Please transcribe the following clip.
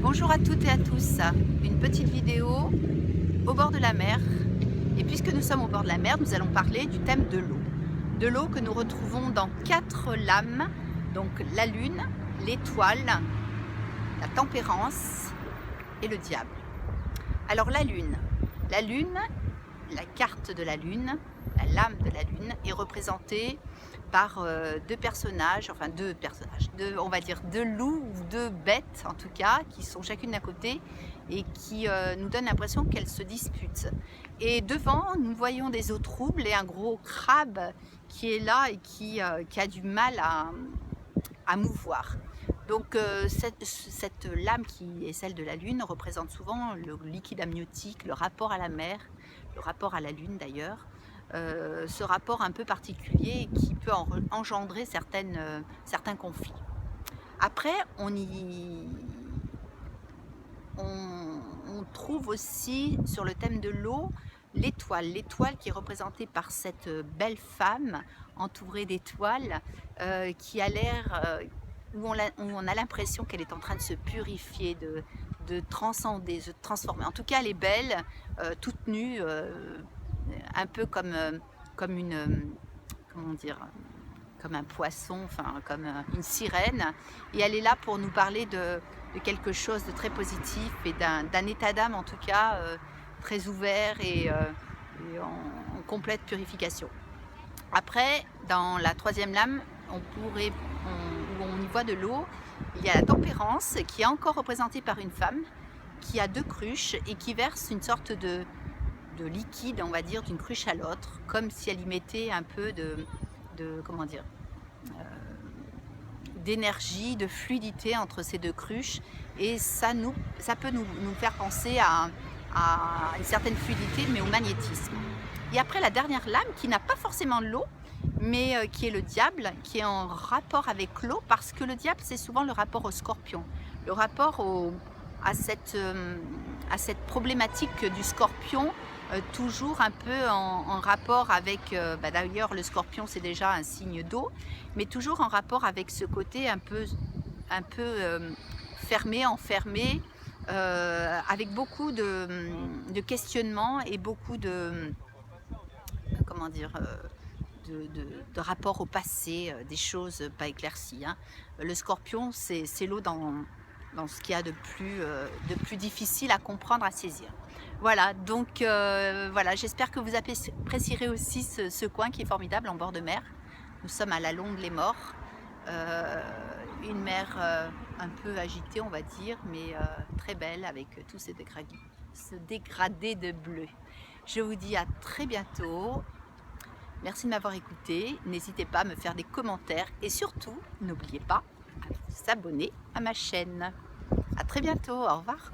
Bonjour à toutes et à tous, une petite vidéo au bord de la mer. Et puisque nous sommes au bord de la mer, nous allons parler du thème de l'eau. De l'eau que nous retrouvons dans 4 lames, donc la lune, l'étoile, la tempérance et le diable. Alors la lune, la carte de la lune, la lame de la lune est représentée par on va dire deux loups ou deux bêtes en tout cas, qui sont chacune d'un côté et qui nous donnent l'impression qu'elles se disputent. Et devant, nous voyons des eaux troubles et un gros crabe qui est là et qui a du mal à mouvoir. Donc cette lame qui est celle de la lune représente souvent le liquide amniotique, le rapport à la mer, le rapport à la lune d'ailleurs, ce rapport un peu particulier qui peut engendrer certains conflits. Après, on trouve aussi sur le thème de l'eau l'étoile qui est représentée par cette belle femme entourée d'étoiles qui a l'air, où on a l'impression qu'elle est en train de se purifier, de transcender, de se transformer. En tout cas, elle est belle, toute nue, un peu comme une, comment dire, comme un poisson, enfin comme une sirène. Et elle est là pour nous parler de quelque chose de très positif et d'un état d'âme en tout cas très ouvert et en complète purification. Après, dans la troisième lame, où on y voit de l'eau, il y a la tempérance qui est encore représentée par une femme qui a 2 cruches et qui verse une sorte de liquide, on va dire, d'une cruche à l'autre, comme si elle y mettait un peu comment dire, d'énergie, de fluidité entre ces 2 cruches, et ça peut nous faire penser à une certaine fluidité, mais au magnétisme. Et après, la dernière lame, qui n'a pas forcément de l'eau, mais qui est le diable, qui est en rapport avec l'eau, parce que le diable, c'est souvent le rapport au scorpion, le rapport à cette problématique du scorpion, toujours un peu en rapport avec, d'ailleurs le scorpion c'est déjà un signe d'eau, mais toujours en rapport avec ce côté un peu fermé, enfermé, avec beaucoup de questionnements et beaucoup comment dire, de rapport au passé, des choses pas éclaircies, hein. Le scorpion, c'est l'eau dans ce qu'il y a de plus difficile à comprendre, à saisir. Voilà, donc voilà, j'espère que vous apprécierez aussi ce coin qui est formidable en bord de mer. Nous sommes à la Londe-les-Morts, une mer un peu agitée on va dire, mais très belle avec tous ce dégradé de bleu. Je vous dis à très bientôt. Merci de m'avoir écouté. N'hésitez pas à me faire des commentaires et surtout, n'oubliez pas de vous abonner à ma chaîne. À très bientôt, au revoir.